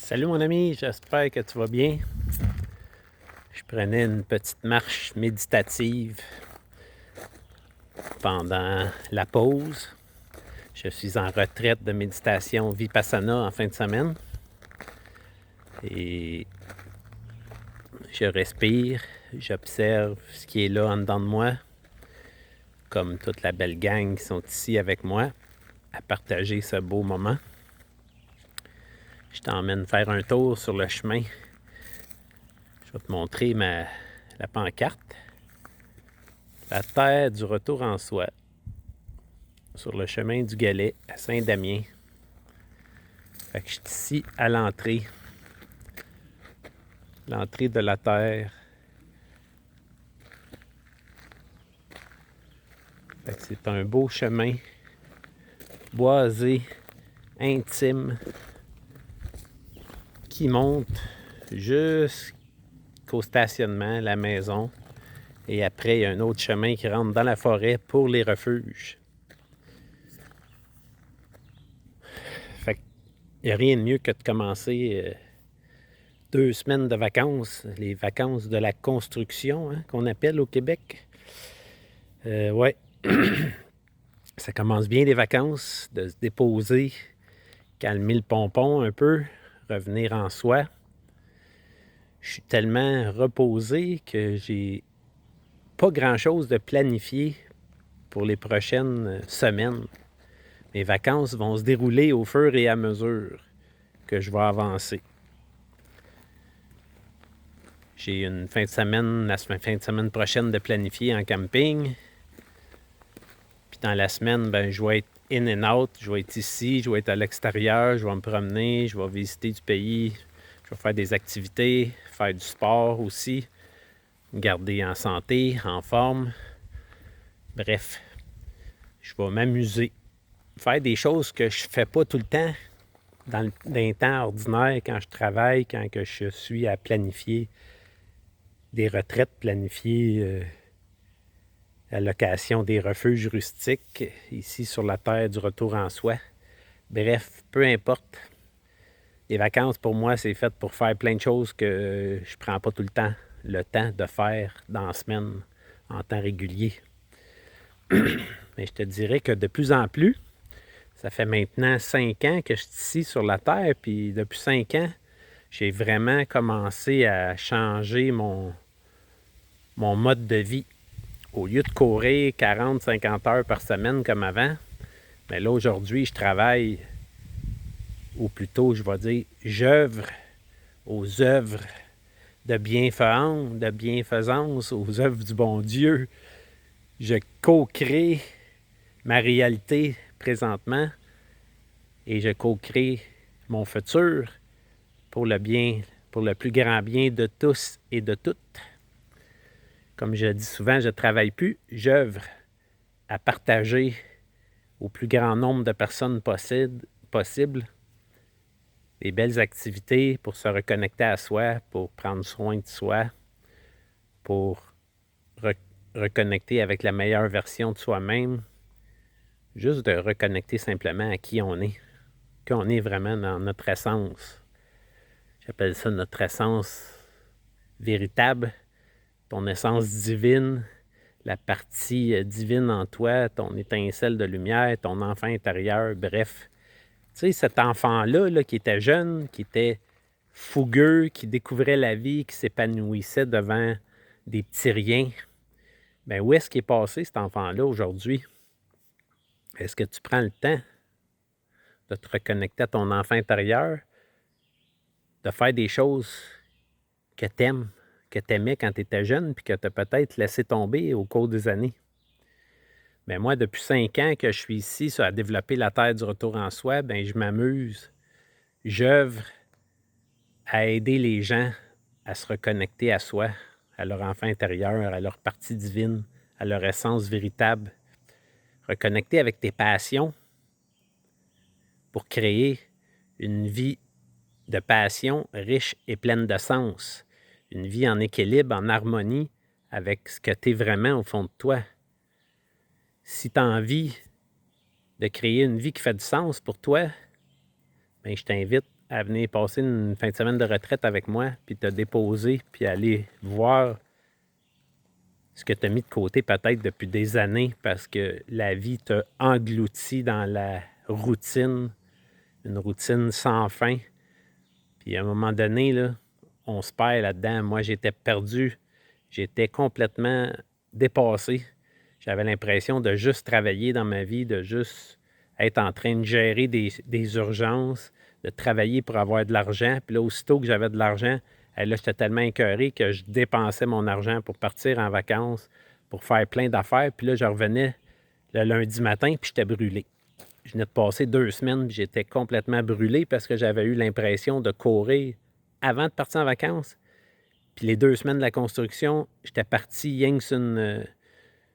Salut mon ami, j'espère que tu vas bien. Je prenais une petite marche méditative pendant la pause. Je suis en retraite de méditation Vipassana en fin de semaine. Et je respire, j'observe ce qui est là en dedans de moi, comme toute la belle gang qui sont ici avec moi, à partager ce beau moment. Je t'emmène faire un tour sur le chemin. Je vais te montrer la pancarte. La terre du retour en soi, sur le chemin du Galet à Saint-Damien. Fait que je suis ici à l'entrée de la terre. Fait que c'est un beau chemin boisé, intime, qui monte jusqu'au stationnement, la maison. Et après, il y a un autre chemin qui rentre dans la forêt pour les refuges. Fait qu'il n'y a rien de mieux que de commencer 2 semaines de vacances, les vacances de la construction, hein, qu'on appelle au Québec. Ouais, ça commence bien les vacances, de se déposer, calmer le pompon un peu, revenir en soi. Je suis tellement reposé que j'ai pas grand-chose de planifié pour les prochaines semaines. Mes vacances vont se dérouler au fur et à mesure que je vais avancer. J'ai une fin de semaine, la fin de semaine prochaine de planifier en camping. Puis dans la semaine, je vais être in and out. Je vais être ici, je vais être à l'extérieur, je vais me promener, je vais visiter du pays, je vais faire des activités, faire du sport aussi, me garder en santé, en forme. Bref, je vais m'amuser, faire des choses que je fais pas tout le temps dans les temps ordinaires quand je travaille, quand que je suis à planifier des retraites, planifier la location des refuges rustiques ici sur la terre du retour en soi. Bref, peu importe. Les vacances, pour moi, c'est fait pour faire plein de choses que je prends pas tout le temps de faire dans la semaine en temps régulier. Mais je te dirais que de plus en plus, ça fait maintenant 5 ans que je suis ici sur la Terre, puis depuis 5 ans, j'ai vraiment commencé à changer mon mode de vie. Au lieu de courir 40-50 heures par semaine comme avant, mais là, aujourd'hui, je travaille, ou plutôt, je vais dire, j'œuvre aux œuvres de bienfaisance, aux œuvres du bon Dieu. Je co-crée ma réalité présentement et je co-crée mon futur pour le bien, pour le plus grand bien de tous et de toutes. Comme je dis souvent, je ne travaille plus, j'œuvre à partager au plus grand nombre de personnes possible des belles activités pour se reconnecter à soi, pour prendre soin de soi, pour reconnecter avec la meilleure version de soi-même, juste de reconnecter simplement à qui on est vraiment dans notre essence. J'appelle ça notre essence véritable, ton essence divine, la partie divine en toi, ton étincelle de lumière, ton enfant intérieur, bref. Tu sais, cet enfant-là là, qui était jeune, qui était fougueux, qui découvrait la vie, qui s'épanouissait devant des petits riens, où est-ce qu'il est passé cet enfant-là aujourd'hui? Est-ce que tu prends le temps de te reconnecter à ton enfant intérieur, de faire des choses que tu aimes, que tu aimais quand tu étais jeune, puis que tu as peut-être laissé tomber au cours des années? Mais moi, depuis 5 ans que je suis ici à développer la terre du retour en soi, je m'amuse, j'œuvre à aider les gens à se reconnecter à soi, à leur enfant intérieur, à leur partie divine, à leur essence véritable. Reconnecter avec tes passions pour créer une vie de passion riche et pleine de sens. Une vie en équilibre, en harmonie avec ce que tu es vraiment au fond de toi. Si tu as envie de créer une vie qui fait du sens pour toi, je t'invite à venir passer une fin de semaine de retraite avec moi, puis te déposer, puis aller voir ce que tu as mis de côté peut-être depuis des années parce que la vie t'a englouti dans la routine, une routine sans fin. Puis à un moment donné, là, on se perd là-dedans. Moi, j'étais perdu. J'étais complètement dépassé. J'avais l'impression de juste travailler dans ma vie, de juste être en train de gérer des urgences, de travailler pour avoir de l'argent. Puis là, aussitôt que j'avais de l'argent, là, j'étais tellement écœuré que je dépensais mon argent pour partir en vacances, pour faire plein d'affaires. Puis là, je revenais le lundi matin, puis j'étais brûlé. Je venais de passer 2 semaines, puis j'étais complètement brûlé parce que j'avais eu l'impression de courir avant de partir en vacances. Puis les 2 semaines de la construction, j'étais parti rien que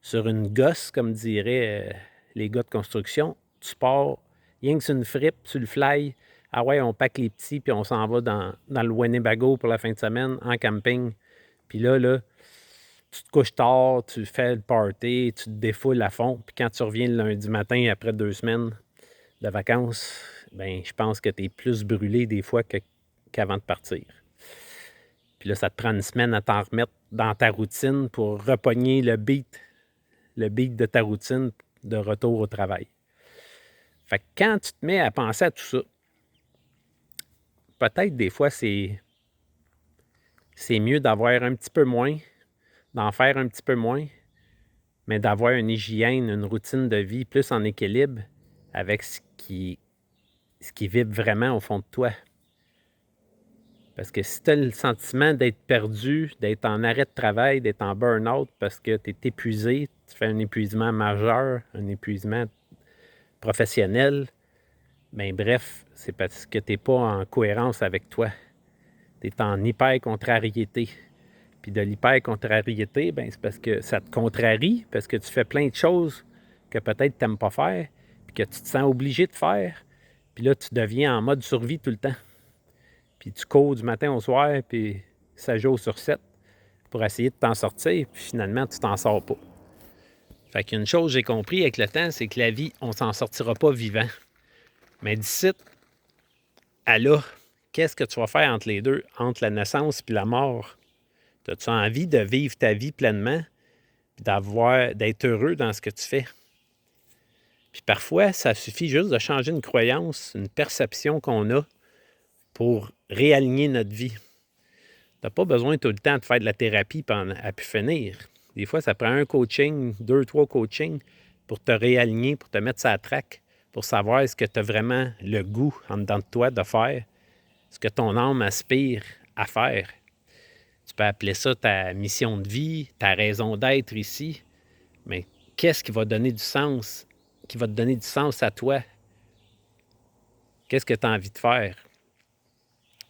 sur une gosse, comme diraient les gars de construction. Tu pars rien que sur une fripe, sur le fly. Ah ouais, on pack les petits, puis on s'en va dans le Winnebago pour la fin de semaine, en camping. Puis là, tu te couches tard, tu fais le party, tu te défoules à fond. Puis quand tu reviens le lundi matin, après 2 semaines de vacances, ben je pense que tu es plus brûlé des fois qu'avant de partir. Puis là, ça te prend une semaine à t'en remettre dans ta routine pour repogner le beat de ta routine de retour au travail. Fait que quand tu te mets à penser à tout ça, peut-être des fois c'est mieux d'avoir un petit peu moins, d'en faire un petit peu moins, mais d'avoir une hygiène, une routine de vie plus en équilibre avec ce qui vibre vraiment au fond de toi. Parce que si tu as le sentiment d'être perdu, d'être en arrêt de travail, d'être en burn-out parce que tu es épuisé, tu fais un épuisement majeur, un épuisement professionnel, bien bref, c'est parce que tu n'es pas en cohérence avec toi. Tu es en hyper-contrariété. Puis de l'hyper-contrariété, bien, c'est parce que ça te contrarie, parce que tu fais plein de choses que peut-être tu n'aimes pas faire, puis que tu te sens obligé de faire. Puis là, tu deviens en mode survie tout le temps. Puis tu cours du matin au soir, puis 7 jours sur 7 pour essayer de t'en sortir, puis finalement, tu t'en sors pas. Fait qu'une chose que j'ai compris avec le temps, c'est que la vie, on s'en sortira pas vivant. Mais d'ici à là, qu'est-ce que tu vas faire entre les deux, entre la naissance et la mort? As-tu envie de vivre ta vie pleinement, puis d'être heureux dans ce que tu fais? Puis parfois, ça suffit juste de changer une croyance, une perception qu'on a pour réaligner notre vie. Tu n'as pas besoin tout le temps de faire de la thérapie à pu finir. Des fois, ça prend un coaching, 2, 3 coachings pour te réaligner, pour te mettre sur la traque, pour savoir ce que tu as vraiment le goût en dedans de toi de faire, ce que ton âme aspire à faire. Tu peux appeler ça ta mission de vie, ta raison d'être ici, mais qu'est-ce qui va donner du sens, qui va te donner du sens à toi? Qu'est-ce que tu as envie de faire?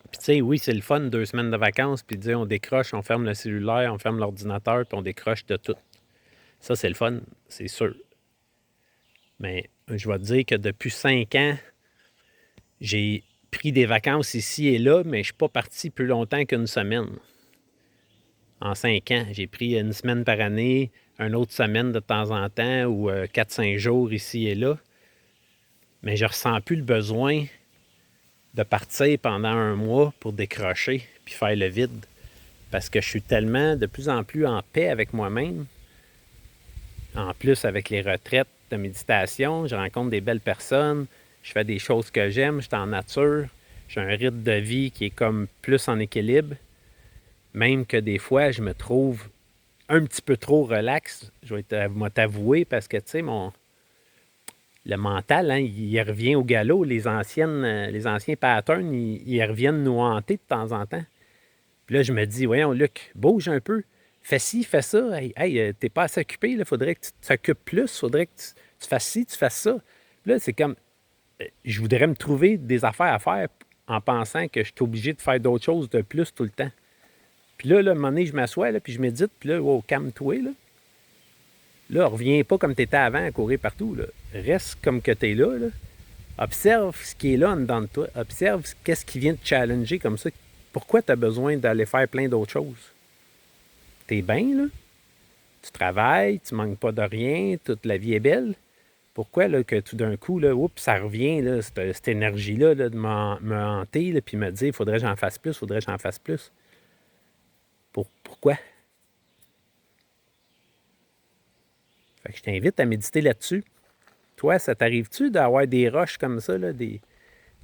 Puis tu sais, oui, c'est le fun, 2 semaines de vacances, puis dire on décroche, on ferme le cellulaire, on ferme l'ordinateur, puis on décroche de tout. Ça, c'est le fun, c'est sûr. Mais je vais te dire que depuis 5 ans, j'ai pris des vacances ici et là, mais je ne suis pas parti plus longtemps qu'une semaine. En 5 ans, j'ai pris une semaine par année, une autre semaine de temps en temps, ou 4-5 jours ici et là. Mais je ne ressens plus le besoin de partir pendant un mois pour décrocher puis faire le vide. Parce que je suis tellement de plus en plus en paix avec moi-même. En plus, avec les retraites de méditation, je rencontre des belles personnes, je fais des choses que j'aime, je suis en nature, j'ai un rythme de vie qui est comme plus en équilibre. Même que des fois, je me trouve un petit peu trop relax, je vais t'avouer, parce que, tu sais, le mental, hein, il revient au galop. Les anciens patterns, ils reviennent nous hanter de temps en temps. Puis là, je me dis, voyons, Luc, bouge un peu. Fais ci, fais ça. Hey, t'es pas assez occupé. Il faudrait que tu t'occupes plus. Il faudrait que tu fasses ci, tu fasses ça. Puis là, c'est comme, je voudrais me trouver des affaires à faire en pensant que je suis obligé de faire d'autres choses de plus tout le temps. Puis là, à un moment donné, je m'assois, là, puis je médite, puis là, oh, calme-toi, là. Là, reviens pas comme tu étais avant à courir partout, là. Reste comme que tu es là, là. Observe ce qui est là en dedans de toi. Observe qu'est-ce qui vient te challenger comme ça. Pourquoi tu as besoin d'aller faire plein d'autres choses? T'es bien, là. Tu travailles, tu manques pas de rien, toute la vie est belle. Pourquoi là, que tout d'un coup, là, oups, ça revient, là, cette énergie-là là, de me hanter, là, puis me dire, faudrait que j'en fasse plus, faudrait que j'en fasse plus. Pourquoi? Fait que je t'invite à méditer là-dessus. Toi, ça t'arrive-tu d'avoir des roches comme ça, là, des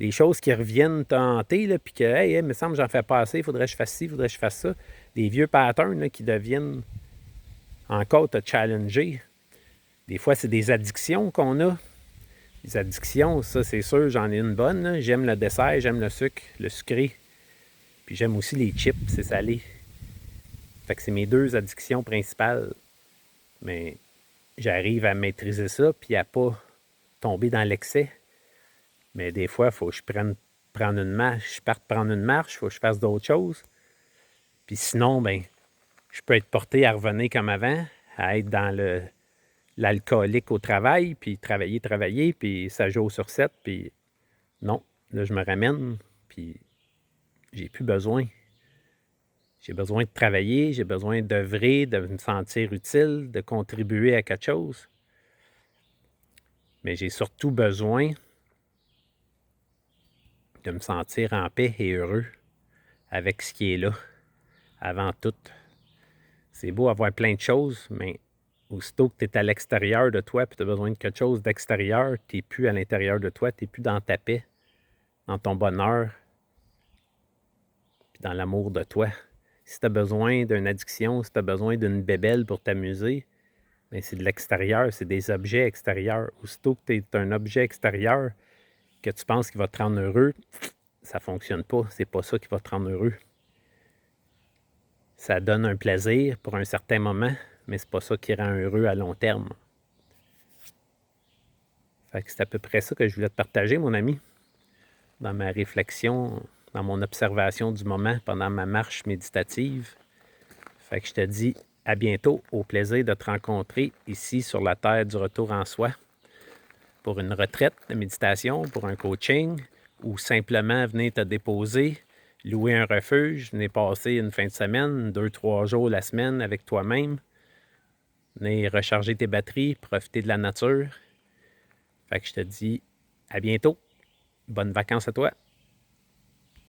choses qui reviennent te hanter, là, puis que, hey, il me semble que j'en fais pas assez, il faudrait que je fasse ci, il faudrait que je fasse ça. Des vieux patterns là, qui deviennent encore te challenger. Des fois, c'est des addictions qu'on a. Les addictions, ça, c'est sûr, j'en ai une bonne. Là. J'aime le dessert, j'aime le sucre, le sucré. Puis j'aime aussi les chips, c'est salé. Fait que c'est mes deux addictions principales. Mais j'arrive à maîtriser ça, puis à pas tomber dans l'excès. Mais des fois, il faut que je prendre une marche. Je parte prendre une marche, il faut que je fasse d'autres choses. Puis sinon, ben, je peux être porté à revenir comme avant, à être dans l'alcoolique au travail, puis travailler, puis 7 jours sur 7, puis non, là, je me ramène, puis j'ai plus besoin. J'ai besoin de travailler, j'ai besoin d'œuvrer, de me sentir utile, de contribuer à quelque chose. Mais j'ai surtout besoin de me sentir en paix et heureux avec ce qui est là, avant tout. C'est beau avoir plein de choses, mais aussitôt que tu es à l'extérieur de toi et tu as besoin de quelque chose d'extérieur, tu n'es plus à l'intérieur de toi, tu n'es plus dans ta paix, dans ton bonheur, puis dans l'amour de toi. Si tu as besoin d'une addiction, si tu as besoin d'une bébelle pour t'amuser, bien, c'est de l'extérieur, c'est des objets extérieurs. Aussitôt que tu es un objet extérieur que tu penses qu'il va te rendre heureux, ça ne fonctionne pas. C'est pas ça qui va te rendre heureux. Ça donne un plaisir pour un certain moment, mais c'est pas ça qui rend heureux à long terme. Fait que c'est à peu près ça que je voulais te partager, mon ami, dans ma réflexion, dans mon observation du moment pendant ma marche méditative. Fait que je te dis à bientôt, au plaisir de te rencontrer ici sur la terre du retour en soi pour une retraite de méditation, pour un coaching ou simplement venir te déposer, louer un refuge, venir passer une fin de semaine, 2-3 jours la semaine avec toi-même, venir recharger tes batteries, profiter de la nature. Fait que je te dis à bientôt. Bonnes vacances à toi.